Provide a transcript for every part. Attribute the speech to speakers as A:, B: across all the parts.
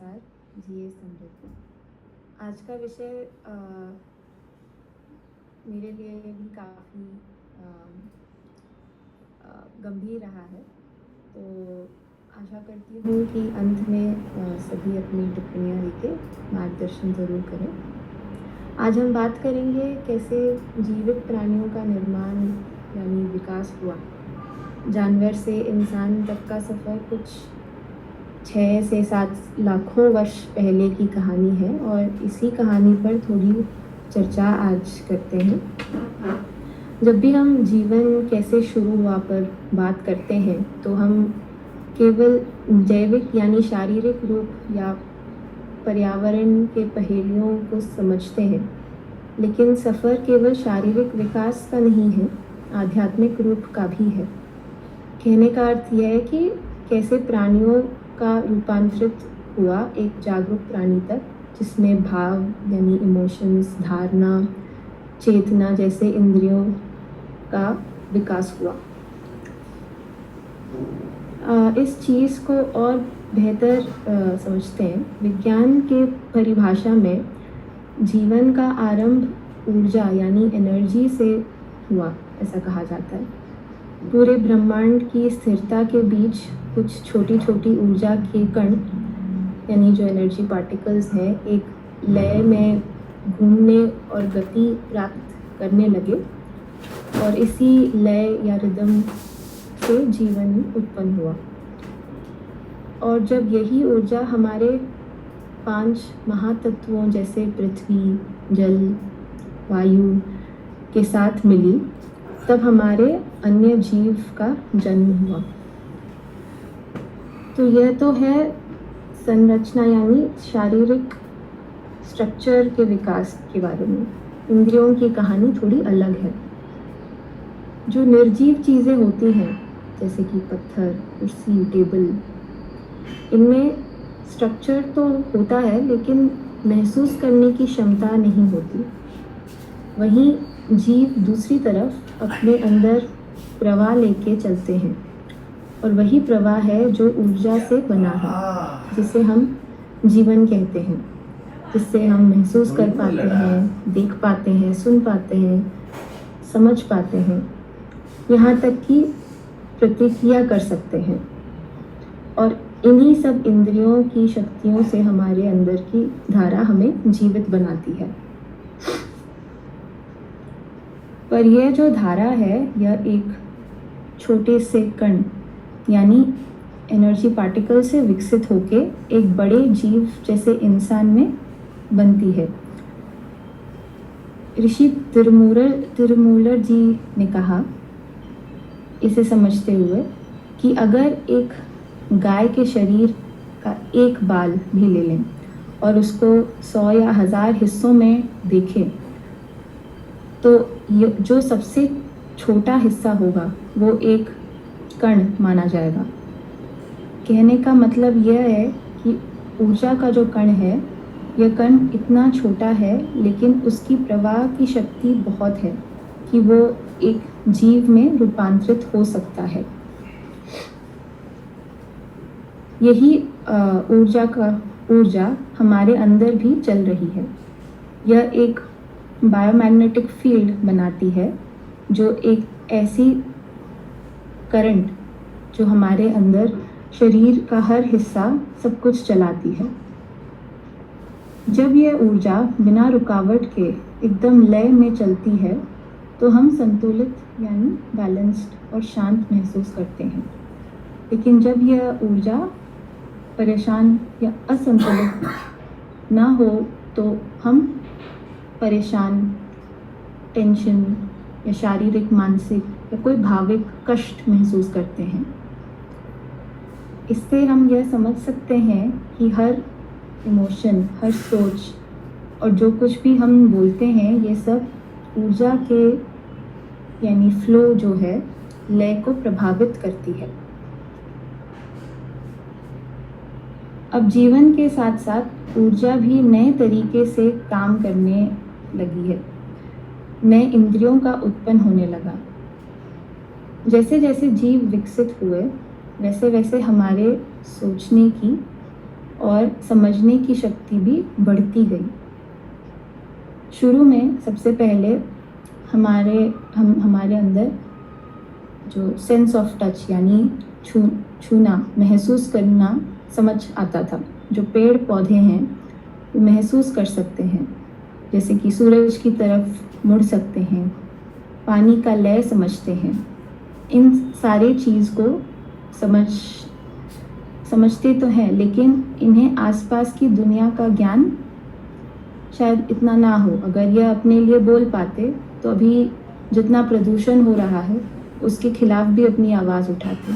A: अनुसार जिए समृद्ध। आज का विषय मेरे लिए भी काफ़ी गंभीर रहा है, तो आशा करती हूँ कि अंत में सभी अपनी टिप्पणियाँ देके मार्गदर्शन ज़रूर करें। आज हम बात करेंगे कैसे जीवित प्राणियों का निर्माण यानी विकास हुआ। जानवर से इंसान तक का सफ़र कुछ 6 से 7 लाखों वर्ष पहले की कहानी है और इसी कहानी पर थोड़ी चर्चा आज करते हैं। जब भी हम जीवन कैसे शुरू हुआ पर बात करते हैं तो हम केवल जैविक यानी शारीरिक रूप या पर्यावरण के पहेलुओं को समझते हैं, लेकिन सफ़र केवल शारीरिक विकास का नहीं है, आध्यात्मिक रूप का भी है। कहने का अर्थ यह है कि कैसे प्राणियों का रूपांतरित हुआ एक जागरूक प्राणी तक, जिसमें भाव यानी इमोशंस, धारणा, चेतना जैसे इंद्रियों का विकास हुआ। इस चीज़ को और बेहतर समझते हैं। विज्ञान के परिभाषा में जीवन का आरंभ ऊर्जा यानी एनर्जी से हुआ, ऐसा कहा जाता है। पूरे ब्रह्मांड की स्थिरता के बीच कुछ छोटी छोटी ऊर्जा के कण यानी जो एनर्जी पार्टिकल्स हैं, एक लय में घूमने और गति प्राप्त करने लगे और इसी लय या रिदम से जीवन उत्पन्न हुआ। और जब यही ऊर्जा हमारे 5 महातत्वों जैसे पृथ्वी, जल, वायु के साथ मिली, तब हमारे अन्य जीव का जन्म हुआ। तो यह तो है संरचना यानी शारीरिक स्ट्रक्चर के विकास के बारे में। इंद्रियों की कहानी थोड़ी अलग है। जो निर्जीव चीज़ें होती हैं जैसे कि पत्थर, कुर्सी, टेबल, इनमें स्ट्रक्चर तो होता है लेकिन महसूस करने की क्षमता नहीं होती। वहीं जीव दूसरी तरफ अपने अंदर प्रवाह लेके चलते हैं और वही प्रवाह है जो ऊर्जा से बना है, जिसे हम जीवन कहते हैं, जिससे हम महसूस कर पाते हैं, देख पाते हैं, सुन पाते हैं, समझ पाते हैं, यहाँ तक कि प्रतिक्रिया कर सकते हैं। और इन्हीं सब इंद्रियों की शक्तियों से हमारे अंदर की धारा हमें जीवित बनाती है। पर यह जो धारा है, यह एक छोटे से कण यानी एनर्जी पार्टिकल से विकसित होके एक बड़े जीव जैसे इंसान में बनती है। ऋषि तिरुमूलर जी ने कहा, इसे समझते हुए, कि अगर एक गाय के शरीर का एक बाल भी ले लें और उसको 100 या 1000 हिस्सों में देखें, तो जो सबसे छोटा हिस्सा होगा वो एक कण माना जाएगा। कहने का मतलब यह है कि ऊर्जा का जो कण है, यह कण इतना छोटा है लेकिन उसकी प्रवाह की शक्ति बहुत है कि वो एक जीव में रूपांतरित हो सकता है। यही ऊर्जा हमारे अंदर भी चल रही है। यह एक बायोमैग्नेटिक फील्ड बनाती है, जो एक ऐसी करंट जो हमारे अंदर शरीर का हर हिस्सा सब कुछ चलाती है। जब यह ऊर्जा बिना रुकावट के एकदम लय में चलती है तो हम संतुलित यानी बैलेंस्ड और शांत महसूस करते हैं। लेकिन जब यह ऊर्जा परेशान या असंतुलित ना हो तो हम परेशान, टेंशन या शारीरिक, मानसिक या कोई भाविक कष्ट महसूस करते हैं। इससे हम यह समझ सकते हैं कि हर इमोशन, हर सोच और जो कुछ भी हम बोलते हैं, ये सब ऊर्जा के यानी फ्लो जो है, लय को प्रभावित करती है। अब जीवन के साथ साथ ऊर्जा भी नए तरीके से काम करने लगी है। नए इंद्रियों का उत्पन्न होने लगा। जैसे जैसे जीव विकसित हुए, वैसे वैसे हमारे सोचने की और समझने की शक्ति भी बढ़ती गई। शुरू में सबसे पहले हमारे अंदर जो सेंस ऑफ टच यानी छूना, महसूस करना समझ आता था। जो पेड़ पौधे हैं वो महसूस कर सकते हैं, जैसे कि सूरज की तरफ मुड़ सकते हैं, पानी का लय समझते हैं। इन सारे चीज़ को समझते तो हैं, लेकिन इन्हें आसपास की दुनिया का ज्ञान शायद इतना ना हो। अगर यह अपने लिए बोल पाते तो अभी जितना प्रदूषण हो रहा है उसके खिलाफ भी अपनी आवाज़ उठाते।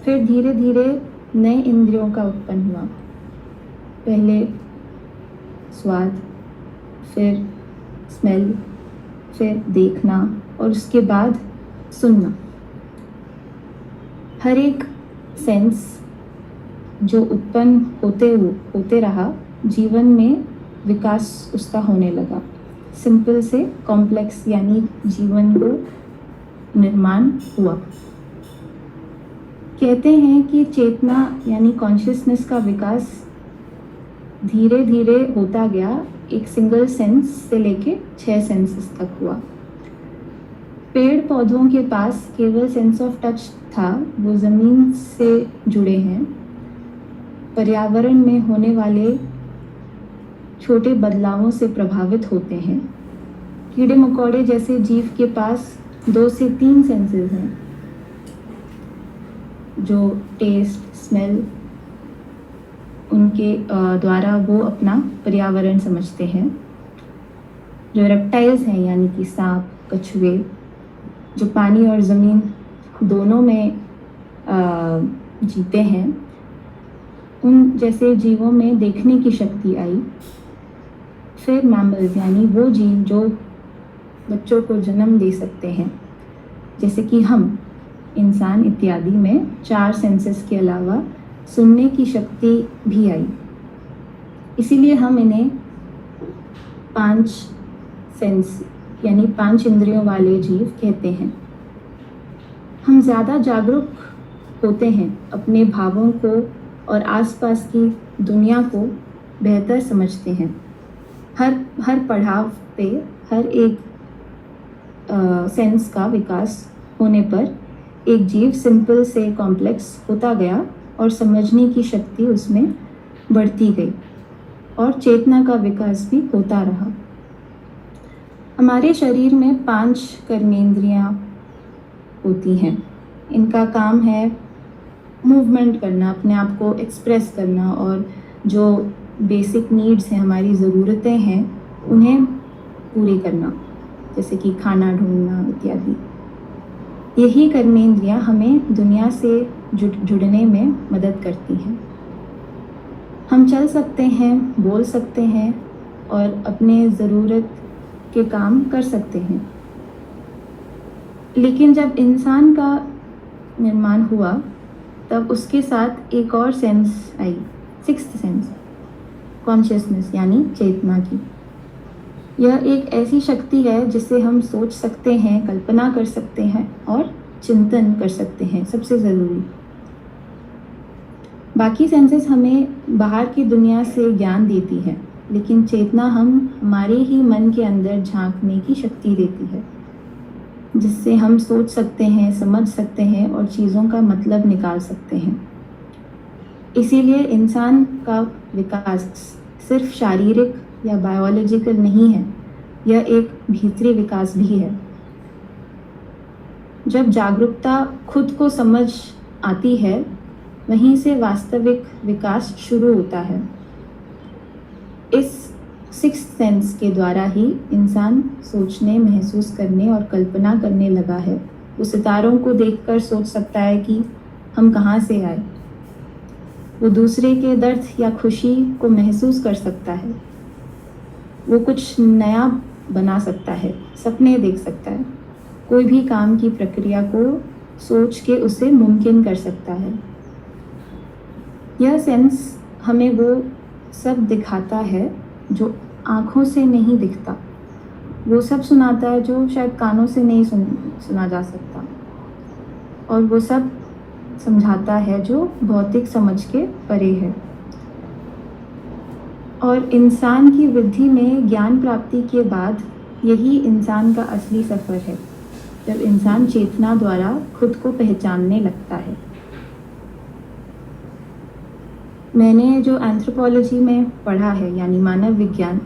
A: फिर धीरे धीरे नए इंद्रियों का उत्पन्न हुआ। पहले स्वाद, फिर स्मेल, फिर देखना और उसके बाद सुनना। हर एक सेंस जो उत्पन्न होते रहा, जीवन में विकास उसका होने लगा। सिंपल से कॉम्प्लेक्स यानी जीवन को निर्माण हुआ। कहते हैं कि चेतना यानी कॉन्शियसनेस का विकास धीरे धीरे होता गया, एक सिंगल सेंस से लेके 6 सेंसेस तक हुआ। पेड़ पौधों के पास केवल सेंस ऑफ टच था, वो ज़मीन से जुड़े हैं। पर्यावरण में होने वाले छोटे बदलावों से प्रभावित होते हैं। कीड़े मकोड़े जैसे जीव के पास 2 से 3 सेंसेस हैं, जो टेस्ट, स्मेल, उनके द्वारा वो अपना पर्यावरण समझते हैं। जो रेप्टाइल्स हैं यानी कि सांप, कछुए, जो पानी और ज़मीन दोनों में जीते हैं, उन जैसे जीवों में देखने की शक्ति आई। फिर मैमल्स यानी वो जीव जो बच्चों को जन्म दे सकते हैं, जैसे कि हम इंसान इत्यादि में 4 सेंसेस के अलावा सुनने की शक्ति भी आई। इसीलिए हम इन्हें 5 सेंस यानी 5 इंद्रियों वाले जीव कहते हैं। हम ज़्यादा जागरूक होते हैं, अपने भावों को और आसपास की दुनिया को बेहतर समझते हैं। हर पड़ाव पे हर एक सेंस का विकास होने पर एक जीव सिंपल से कॉम्प्लेक्स होता गया और समझने की शक्ति उसमें बढ़ती गई और चेतना का विकास भी होता रहा। हमारे शरीर में 5 कर्मेंद्रियाँ होती हैं। इनका काम है मूवमेंट करना, अपने आप को एक्सप्रेस करना और जो बेसिक नीड्स हैं, हमारी ज़रूरतें हैं, उन्हें पूरी करना, जैसे कि खाना ढूंढना इत्यादि। यही कर्मेंद्रियाँ हमें दुनिया से जुड़ने में मदद करती हैं। हम चल सकते हैं, बोल सकते हैं और अपने ज़रूरत के काम कर सकते हैं। लेकिन जब इंसान का निर्माण हुआ तब उसके साथ एक और sense I, 6th sense, consciousness यानी चेतना की। यह एक ऐसी शक्ति है जिससे हम सोच सकते हैं, कल्पना कर सकते हैं और चिंतन कर सकते हैं। सबसे ज़रूरी, बाकी सेंसेस हमें बाहर की दुनिया से ज्ञान देती है, लेकिन चेतना हमारे ही मन के अंदर झांकने की शक्ति देती है, जिससे हम सोच सकते हैं, समझ सकते हैं और चीज़ों का मतलब निकाल सकते हैं। इसीलिए इंसान का विकास सिर्फ शारीरिक या बायोलॉजिकल नहीं है, यह एक भीतरी विकास भी है। जब जागरूकता खुद को समझ आती है, वहीं से वास्तविक विकास शुरू होता है। इस 6th सेंस के द्वारा ही इंसान सोचने, महसूस करने और कल्पना करने लगा है। वो सितारों को देखकर सोच सकता है कि हम कहाँ से आए। वो दूसरे के दर्द या खुशी को महसूस कर सकता है। वो कुछ नया बना सकता है, सपने देख सकता है, कोई भी काम की प्रक्रिया को सोच के उसे मुमकिन कर सकता है। यह सेंस हमें वो सब दिखाता है जो आँखों से नहीं दिखता, वो सब सुनाता है जो शायद कानों से नहीं सुना जा सकता, और वो सब समझाता है जो भौतिक समझ के परे है। और इंसान की वृद्धि में ज्ञान प्राप्ति के बाद यही इंसान का असली सफ़र है, जब इंसान चेतना द्वारा खुद को पहचानने लगता है। मैंने जो एंथ्रोपोलॉजी में पढ़ा है यानी मानव विज्ञान,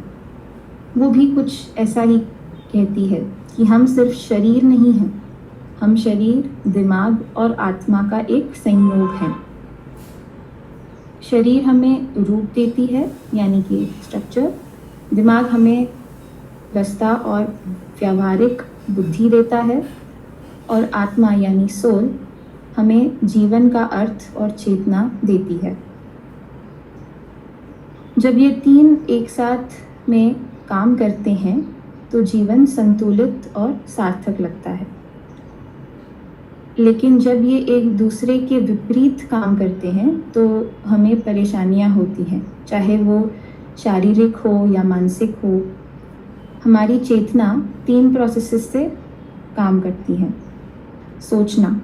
A: वो भी कुछ ऐसा ही कहती है कि हम सिर्फ शरीर नहीं हैं, हम शरीर, दिमाग और आत्मा का एक संयोग है। शरीर हमें रूप देती है यानी कि स्ट्रक्चर, दिमाग हमें रस्ता और व्यावहारिक बुद्धि देता है, और आत्मा यानी सोल हमें जीवन का अर्थ और चेतना देती है। जब ये तीन एक साथ में काम करते हैं तो जीवन संतुलित और सार्थक लगता है। लेकिन जब ये एक दूसरे के विपरीत काम करते हैं तो हमें परेशानियां होती हैं, चाहे वो शारीरिक हो या मानसिक हो। हमारी चेतना 3 प्रोसेसेस से काम करती है: सोचना,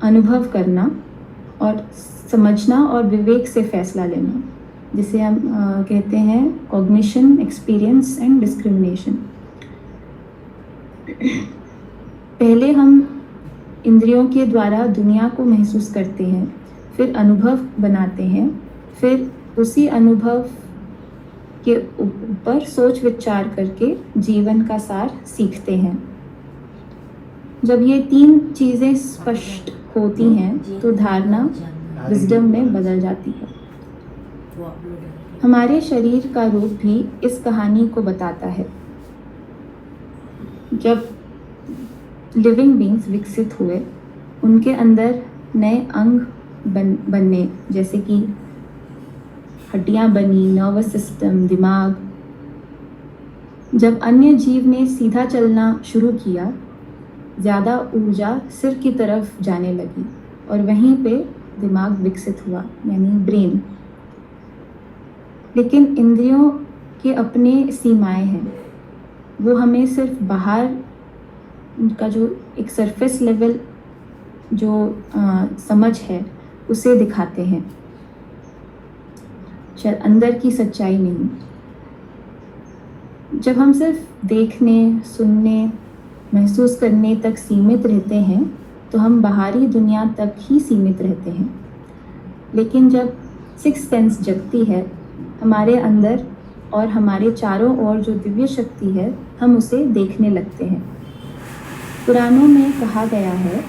A: अनुभव करना और समझना और विवेक से फैसला लेना, जिसे हम कहते हैं कॉग्निशन, एक्सपीरियंस एंड डिस्क्रिमिनेशन। पहले हम इंद्रियों के द्वारा दुनिया को महसूस करते हैं, फिर अनुभव बनाते हैं, फिर उसी अनुभव के ऊपर सोच विचार करके जीवन का सार सीखते हैं। जब ये 3 चीज़ें स्पष्ट होती हैं तो धारणा विजडम में बदल जाती है। हमारे शरीर का रूप भी इस कहानी को बताता है। जब लिविंग बींग्स विकसित हुए, उनके अंदर नए अंग बनने, जैसे कि हड्डियां बनी, नर्वस सिस्टम, दिमाग। जब अन्य जीव ने सीधा चलना शुरू किया, ज़्यादा ऊर्जा सिर की तरफ जाने लगी और वहीं पे दिमाग विकसित हुआ यानी ब्रेन। लेकिन इंद्रियों के अपने सीमाएं हैं, वो हमें सिर्फ बाहर का जो एक सरफेस लेवल जो समझ है उसे दिखाते हैं, शायद अंदर की सच्चाई नहीं। जब हम सिर्फ देखने, सुनने, महसूस करने तक सीमित रहते हैं तो हम बाहरी दुनिया तक ही सीमित रहते हैं। लेकिन जब सिक्स्थ सेंस जगती है हमारे अंदर और हमारे चारों ओर जो दिव्य शक्ति है, हम उसे देखने लगते हैं। पुराणों में कहा गया है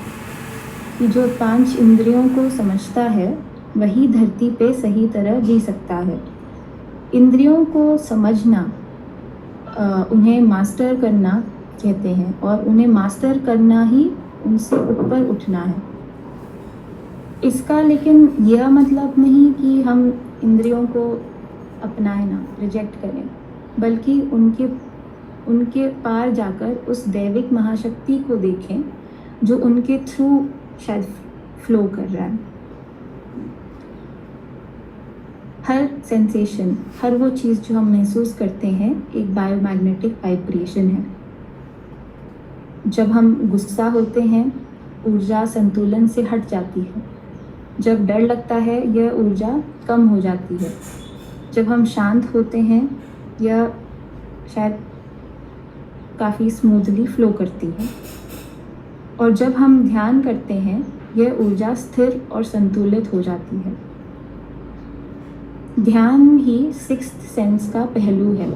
A: कि जो 5 इंद्रियों को समझता है वही धरती पे सही तरह जी सकता है। इंद्रियों को समझना, उन्हें मास्टर करना कहते हैं, और उन्हें मास्टर करना ही उनसे ऊपर उठना है। इसका लेकिन यह मतलब नहीं कि हम इंद्रियों को अपनाएं ना, रिजेक्ट करें, बल्कि उनके पार जाकर उस दैविक महाशक्ति को देखें जो उनके थ्रू शायद फ्लो कर रहा है। हर सेंसेशन, हर वो चीज़ जो हम महसूस करते हैं, एक बायोमैग्नेटिक वाइब्रेशन है। जब हम गुस्सा होते हैं, ऊर्जा संतुलन से हट जाती है। जब डर लगता है, यह ऊर्जा कम हो जाती है। जब हम शांत होते हैं, यह शायद काफ़ी स्मूथली फ्लो करती है। और जब हम ध्यान करते हैं, यह ऊर्जा स्थिर और संतुलित हो जाती है। ध्यान ही सिक्स्थ सेंस का पहलू है।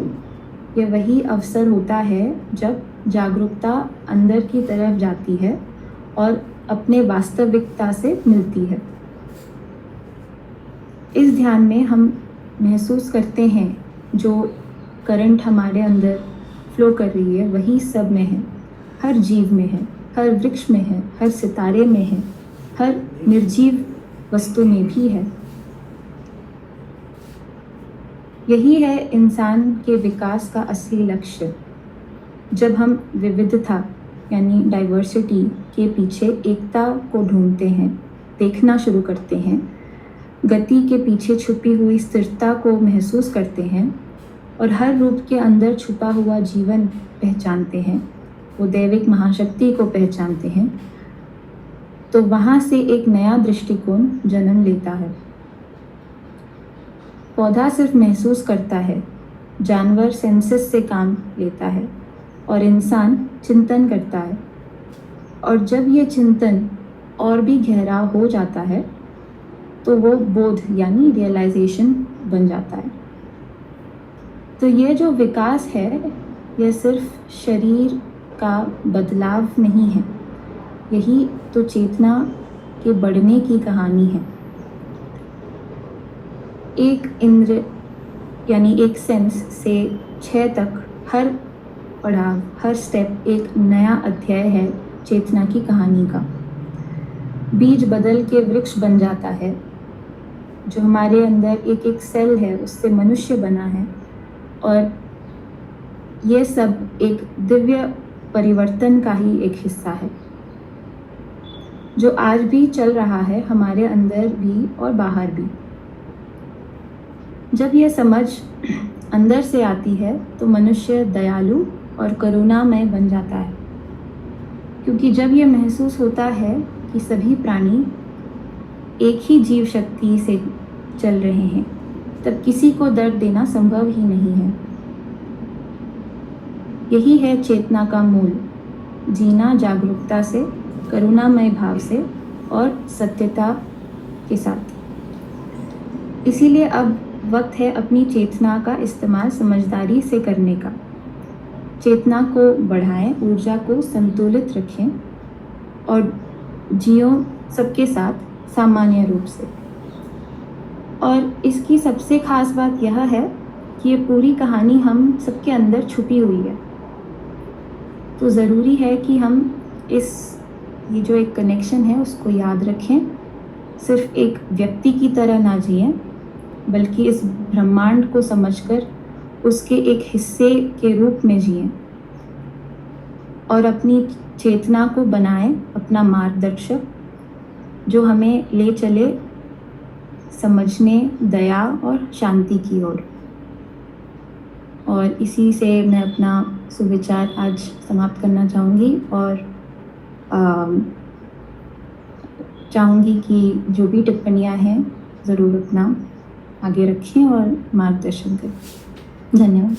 A: यह वही अवसर होता है जब जागरूकता अंदर की तरफ जाती है और अपने वास्तविकता से मिलती है। इस ध्यान में हम महसूस करते हैं जो करंट हमारे अंदर फ्लो कर रही है वही सब में है, हर जीव में है, हर वृक्ष में है, हर सितारे में है, हर निर्जीव वस्तु में भी है। यही है इंसान के विकास का असली लक्ष्य। जब हम विविधता यानी डाइवर्सिटी के पीछे एकता को ढूंढते हैं, देखना शुरू करते हैं, गति के पीछे छुपी हुई स्थिरता को महसूस करते हैं और हर रूप के अंदर छुपा हुआ जीवन पहचानते हैं, वो दैविक महाशक्ति को पहचानते हैं, तो वहाँ से एक नया दृष्टिकोण जन्म लेता है। पौधा सिर्फ महसूस करता है, जानवर सेंसेस से काम लेता है और इंसान चिंतन करता है। और जब ये चिंतन और भी गहरा हो जाता है तो वो बोध यानी रियलाइजेशन बन जाता है। तो ये जो विकास है यह सिर्फ शरीर का बदलाव नहीं है, यही तो चेतना के बढ़ने की कहानी है। एक इंद्र यानी एक सेंस से 6 तक हर पड़ाव, हर स्टेप एक नया अध्याय है चेतना की कहानी का। बीज बदल के वृक्ष बन जाता है, जो हमारे अंदर एक एक सेल है उससे मनुष्य बना है, और ये सब एक दिव्य परिवर्तन का ही एक हिस्सा है जो आज भी चल रहा है हमारे अंदर भी और बाहर भी। जब यह समझ अंदर से आती है तो मनुष्य दयालु और करुणामय बन जाता है, क्योंकि जब यह महसूस होता है कि सभी प्राणी एक ही जीव शक्ति से चल रहे हैं, तब किसी को दर्द देना संभव ही नहीं है। यही है चेतना का मूल, जीना जागरूकता से, करुणामय भाव से और सत्यता के साथ। इसीलिए अब वक्त है अपनी चेतना का इस्तेमाल समझदारी से करने का। चेतना को बढ़ाएं, ऊर्जा को संतुलित रखें और जियो सबके साथ सामान्य रूप से। और इसकी सबसे खास बात यह है कि ये पूरी कहानी हम सबके अंदर छुपी हुई है। तो ज़रूरी है कि हम ये जो एक कनेक्शन है उसको याद रखें। सिर्फ एक व्यक्ति की तरह ना जिएं, बल्कि इस ब्रह्मांड को समझकर उसके एक हिस्से के रूप में जिएं और अपनी चेतना को बनाएं अपना मार्गदर्शक, जो हमें ले चले समझने, दया और शांति की ओर। और इसी से मैं अपना सुविचार आज समाप्त करना चाहूँगी और चाहूँगी कि जो भी टिप्पणियाँ हैं ज़रूर अपना आगे रखें और मार्गदर्शन करें। धन्यवाद।